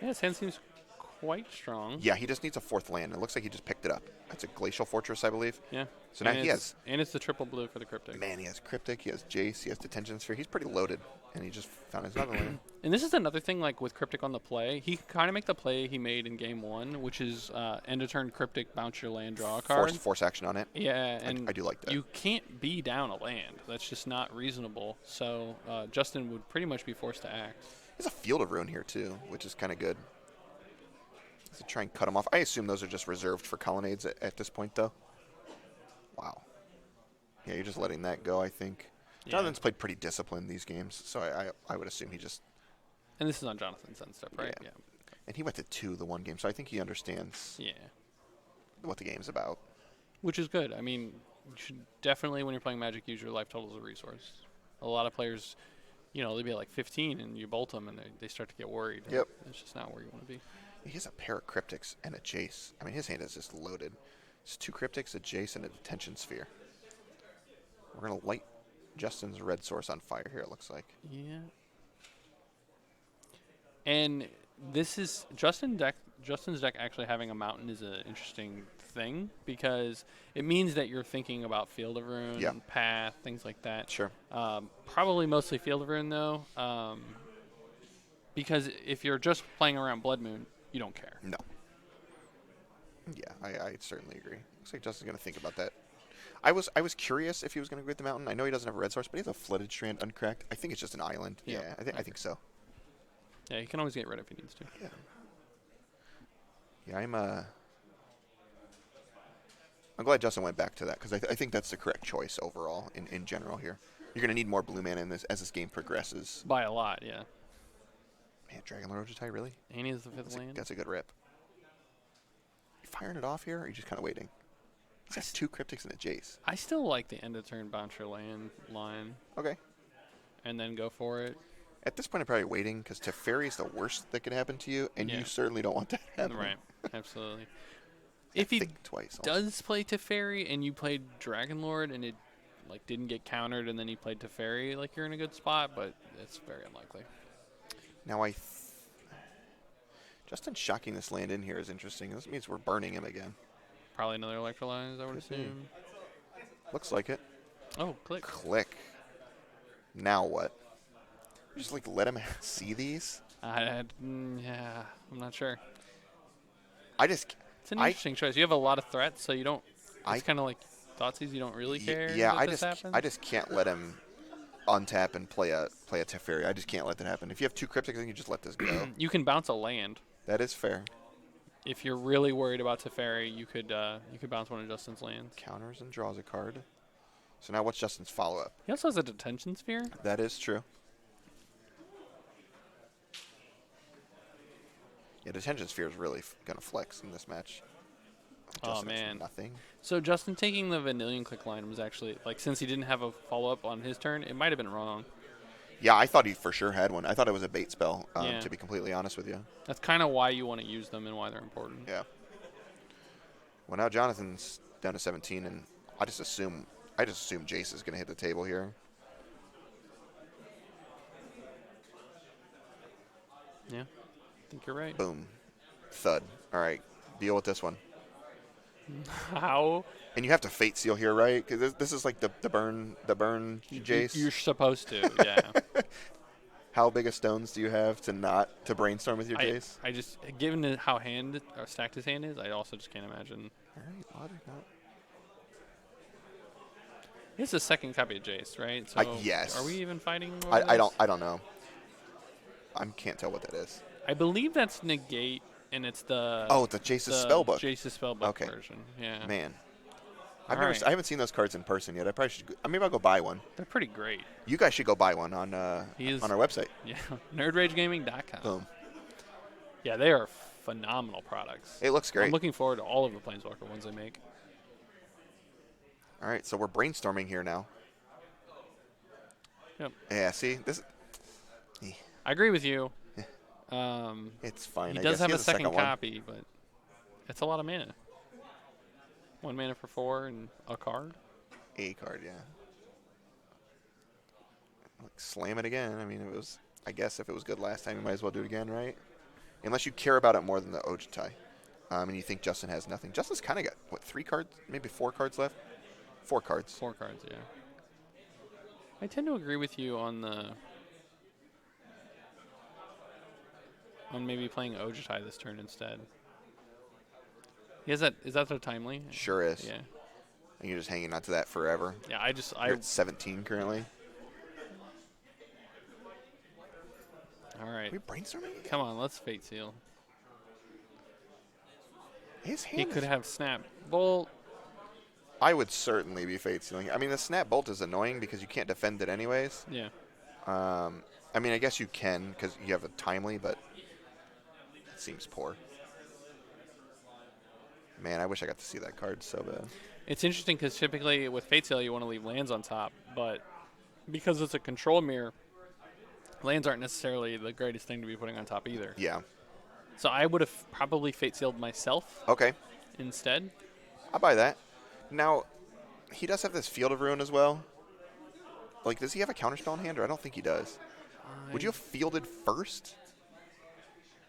Yeah, his hand seems quite strong. Yeah, he just needs a 4th land. It looks like he just picked it up. That's a Glacial Fortress, I believe. Yeah. So now he has... And it's the triple blue for the Cryptic. Man, he has Cryptic, he has Jace, he has Detention Sphere. He's pretty loaded, and he just found his other land. And this is another thing, like with Cryptic on the play. He can kind of make the play he made in Game 1, which is end of turn Cryptic, bounce your land, draw a card. Force action on it. Yeah, and I do like that. You can't be down a land. That's just not reasonable. So Justin would pretty much be forced to act. There's a Field of Ruin here, too, which is kind of good. To try and cut them off. I assume those are just reserved for Colonnades at this point, though. Wow. Yeah, you're just letting that go, I think. Yeah. Jonathan's played pretty disciplined these games, so I would assume he just... And this is on Jonathan's end stuff, right? Yeah. And he went to 2 the one game, so I think he understands what the game's about. Which is good. I mean, you should definitely, when you're playing Magic, use your life total as a resource. A lot of players, they'll be at like 15 and you bolt them and they start to get worried. Yep. It's just not where you want to be. He has a pair of Cryptics and a Jace. I mean, his hand is just loaded. It's 2 Cryptics, a Jace, and a Detention Sphere. We're going to light Justin's red source on fire here, it looks like. Yeah. And this is Justin's deck actually having a mountain is an interesting thing because it means that you're thinking about Field of Ruin, path, things like that. Sure. Probably mostly Field of Ruin, though, because if you're just playing around Blood Moon, you don't care. No. Yeah, I certainly agree. Looks like Justin's going to think about that. I was curious if he was going to go get the mountain. I know he doesn't have a red source, but he has a Flooded Strand uncracked. I think it's just an island. Yeah, I think so. Yeah, he can always get rid if he needs to. Yeah. Yeah, I'm glad Justin went back to that because I think that's the correct choice overall in general here. You're going to need more blue mana in this as this game progresses. By a lot, yeah. Man, Dragon Lord Ojutai, really? And he has the 5th land. That's a good rip. You firing it off here, or are you just kind of waiting? He's got 2 Cryptics and a Jace. I still like the end of turn bounce your land line. Okay. And then go for it. At this point, I'm probably waiting because Teferi is the worst that could happen to you, and you certainly don't want that to happen. Right, absolutely. If he does play Teferi and you played Dragon Lord and it didn't get countered and then he played Teferi, you're in a good spot, but it's very unlikely. Now Justin shocking this land in here is interesting. This means we're burning him again. Probably another Electrolyze, I would assume. Looks like it. Oh, click. Click. Now what? Just like let him see these. Yeah, I'm not sure. I just It's an I interesting choice. You have a lot of threats, so you don't. I It's kind of like Thoughtseize. You don't really care yeah. that this happens. I just can't let him untap and play a Teferi. I just can't let that happen. If you have 2 cryptic, then you just let this go. You can bounce a land. That is fair. If you're really worried about Teferi, you could bounce one of Justin's lands. Counters and draws a card. So now what's Justin's follow-up? He also has a detention sphere. That is true. Yeah, Detention Sphere is really going to flex in this match. Oh, Justin has man. nothing. So Justin taking the Vanillion Click line was actually, like, since he didn't have a follow-up on his turn, it might have been wrong. Yeah, I thought he for sure had one. I thought it was a bait spell, Yeah. to be completely honest with you. That's kind of why you want to use them and why they're important. Yeah. Well, now Jonathan's down to 17, and I just assume Jace is going to hit the table here. Yeah, I think you're right. Boom. Thud. All right. Deal with this one. How? And you have to Fate Seal here, right? Because this is like the burn Jace. You're supposed to, yeah. How big of stones do you have to brainstorm with your Jace? I just, given how stacked his hand is, I also just can't imagine. All right, Logic not. It's the second copy of Jace, right? So yes. Are we even fighting? Over I this? don't know. I can't tell what that is. I believe that's negate, and it's the The Jace's spellbook. Jace's spellbook Okay. version. Yeah. Man, All I right. haven't seen those cards in person yet. I probably should. Maybe I'll go buy one. They're pretty great. You guys should go buy one on He is- our website. Yeah. NerdRageGaming.com. Boom. Yeah, they are phenomenal products. It looks great. I'm looking forward to all of the Planeswalker ones they make. All right, so we're brainstorming here now. Yep. Yeah. See this. I agree with you. It's fine. He I does guess. have He a has second one. copy, but it's a lot of mana. 1 mana for 4 and a card. A card, yeah. Like, slam it again. I mean, it was. I guess if it was good last time, you might as well do it again, right? Unless you care about it more than the Ojutai, and you think Justin has nothing. Justin's kind of got what 3 cards, maybe 4 cards left. 4 cards. 4 cards, yeah. I tend to agree with you on maybe playing Ojutai this turn instead. Is that so timely? Sure is. Yeah. And you're just hanging on to that forever. Yeah, You're at 17 currently. All right. Are we brainstorming again? Come on, let's Fate Seal. His hand. He could have Snap Bolt. I would certainly be Fate Sealing. I mean, the Snap Bolt is annoying because you can't defend it anyways. Yeah. I mean, I guess you can because you have a timely, but it seems poor. Man, I wish I got to see that card so bad. It's interesting because typically with Fate Seal you want to leave lands on top, but because it's a control mirror, lands aren't necessarily the greatest thing to be putting on top either. Yeah. So I would have probably Fate Sealed myself Okay. instead. I'll buy that. Now, he does have this Field of Ruin as well. Like, does he have a counterspell in hand, or I don't think he does. Would you have fielded first?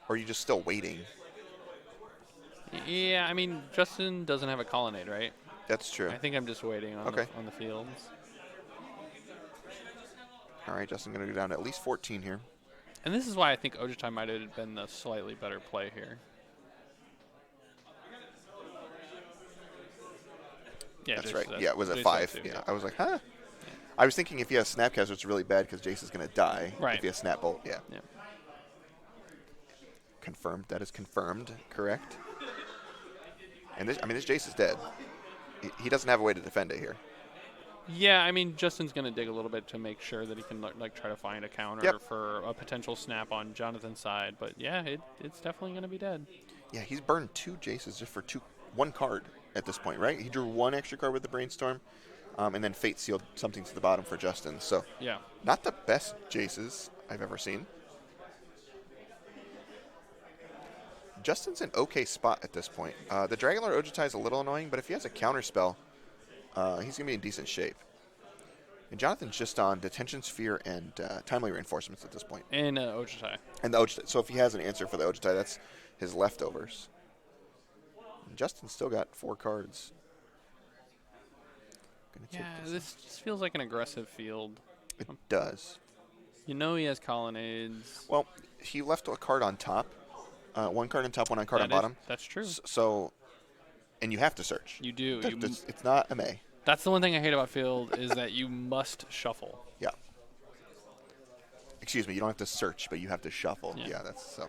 Or are you just still waiting? Yeah, I mean, Justin doesn't have a Colonnade, right? That's true. I think I'm just waiting on, Okay. on the fields. All right, Justin going to go down to at least 14 here. And this is why I think Ojutai might have been the slightly better play here. Yeah, That's Jace right. does. Yeah, it was at Jace 5. does too, Yeah, I was like, huh? I was thinking if he has Snapcaster, it's really bad because Jace is going to die. Right. If he has Snap Bolt, yeah. Yeah. Confirmed. That is confirmed. Correct. And this Jace is dead. He doesn't have a way to defend it here. Yeah, I mean, Justin's going to dig a little bit to make sure that he can like try to find a counter for a potential snap on Jonathan's side. But yeah, it's definitely going to be dead. Yeah, he's burned 2 Jaces just for 1 card at this point, right? He drew 1 extra card with the Brainstorm, and then Fate Sealed something to the bottom for Justin. So Yeah. not the best Jaces I've ever seen. Justin's in okay spot at this point. The Dragonlord Ojutai is a little annoying, but if he has a counter spell, he's going to be in decent shape. And Jonathan's just on Detention Sphere and Timely Reinforcements at this point. And Ojutai. And the Ojutai. So if he has an answer for the Ojutai, that's his leftovers. And Justin's still got 4 cards. Yeah, this just feels like an aggressive field. It does. You know he has colonnades. Well, he left a card on top. One card on top, one card on bottom. That's true. So, and you have to search. You do. It's not a May. That's the one thing I hate about Field is that you must shuffle. Yeah. Excuse me, you don't have to search, but you have to shuffle. Yeah. Yeah, that's so.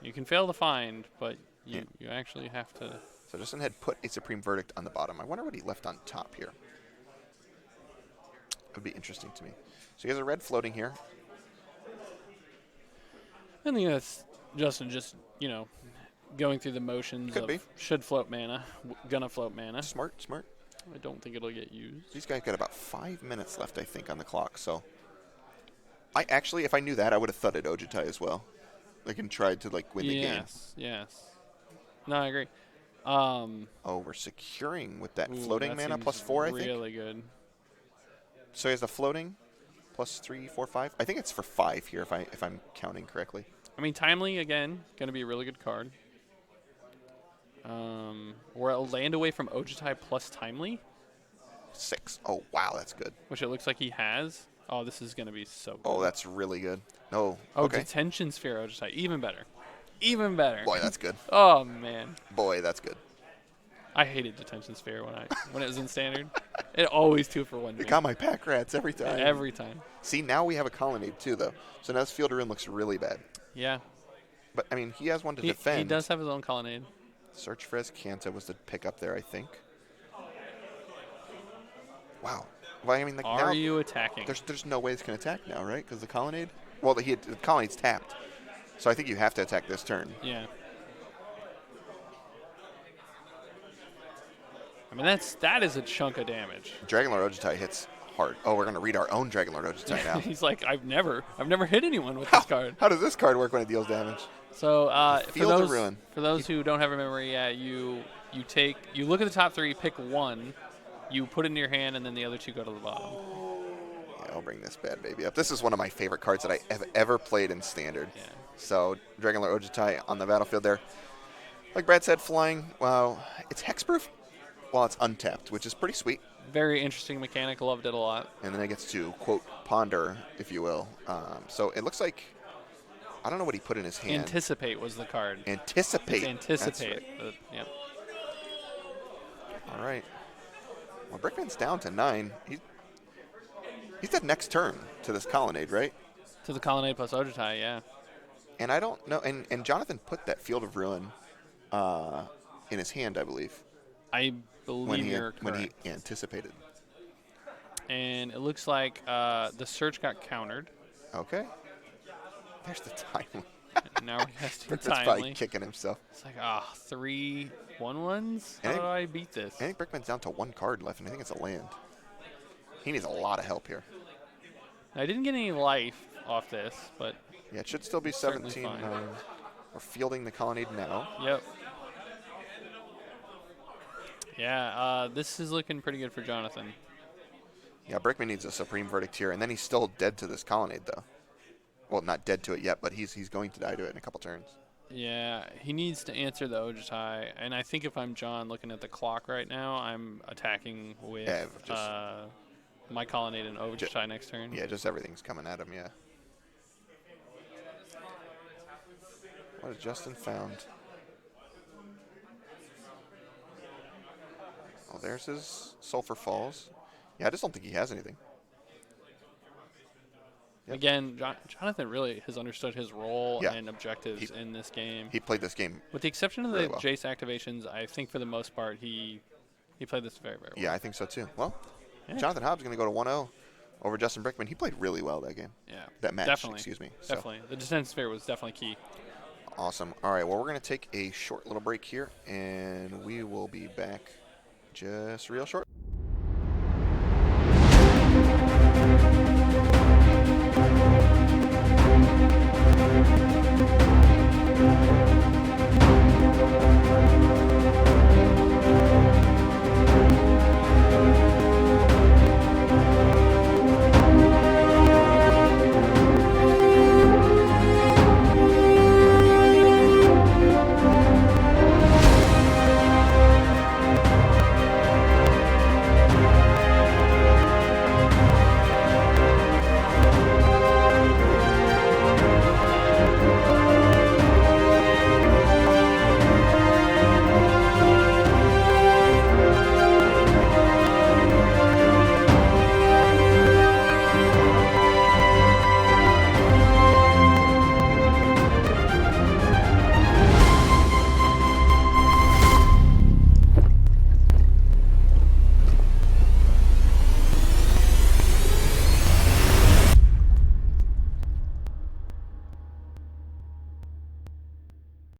You can fail to find, but you actually have to. So Justin had put a Supreme Verdict on the bottom. I wonder what he left on top here. It would be interesting to me. So he has a red floating here. I think that's Justin just, going through the motions Could of be. should float mana, gonna float mana. Smart. I don't think it'll get used. These guys got about 5 minutes left, I think, on the clock. So I actually, if I knew that, I would have thudded Ojutai as well. Like, and tried to, win the game. Yes. No, I agree. Oh, we're securing with that floating mana +4, I think. Really good. So he has the floating +3, 4, 5. I think it's for 5 here, if I'm counting correctly. I mean, Timely, again, going to be a really good card. We're a land away from Ojutai plus Timely. 6. Oh, wow, that's good. Which it looks like he has. Oh, this is going to be so good. Oh, that's really good. No. Oh, okay. Detention Sphere Ojutai. Even better. Even better. Boy, that's good. Oh, man. Boy, that's good. I hated Detention Sphere when it was in Standard. It always 2-for-1. It got my pack rats every time. Every time. See, now we have a Colonnade, too, though. So now this Field of Ruin looks really bad. Yeah. But, I mean, he has one to defend. He does have his own Colonnade. Search for Azcanta was the pick up there, I think. Wow. Well, I mean, Are now you attacking? There's no way it's going to attack now, right? Because the Colonnade? Well, the Colonnade's tapped. So I think you have to attack this turn. Yeah. I mean, that is a chunk of damage. Dragonlord Ojutai hits hard. Oh, we're going to read our own Dragonlord Ojutai now. He's like, I've never hit anyone with this card. How does this card work when it deals damage? So Field of Ruin. For those who don't have a memory yet, you look at the top 3, pick one, you put it in your hand, and then the other 2 go to the bottom. Yeah, I'll bring this bad baby up. This is one of my favorite cards that I have ever played in Standard. Yeah. So Dragonlord Ojutai on the battlefield there. Like Brad said, flying. Wow, it's hexproof while it's untapped, which is pretty sweet. Very interesting mechanic. Loved it a lot. And then it gets to, quote, ponder, if you will. So it looks like, I don't know what he put in his hand. Anticipate was the card. Anticipate. It's anticipate. Right. Yep. All right. Well, Brickman's down to 9. He's the next turn to this Colonnade, right? To the Colonnade plus Ojutai, yeah. And I don't know. And Jonathan put that Field of Ruin in his hand, I believe. I believe you're correct. When he anticipated. And it looks like the search got countered. Okay. There's the Timely. Now he has 2 Brickman's Timely. probably kicking himself. It's like, 3 1/1s? How And do I beat this? I think Brickman's down to 1 card left, and I think it's a land. He needs a lot of help here. I didn't get any life off this, but Yeah, it should still be Certainly 17. fine. We're fielding the Colonnade now. yep. Yeah, this is looking pretty good for Jonathan. Yeah, Brickman needs a Supreme Verdict here, and then he's still dead to this Colonnade, though. Well, not dead to it yet, but he's going to die to it in a couple turns. Yeah, he needs to answer the Ojutai, and I think if I'm John looking at the clock right now, I'm attacking with my Colonnade and Ojutai next turn. Yeah, just everything's coming at him, yeah. What has Justin found? Oh, there's his Sulphur Falls. Yeah, I just don't think he has anything. Yep. Again, Jonathan really has understood his role Yeah. and objectives in this game. He played this game. With the exception of really the well. Jace activations, I think for the most part he played this very, very well. Yeah, I think so too. Well, Yeah. Jonathan Hobbs is going to go to 1-0 over Justin Brickman. He played really well that game. Yeah. That match, Definitely. excuse me. So, Definitely. The Descent Sphere was definitely key. awesome. All right, well, we're going to take a short little break here, and we will be back just real shortly.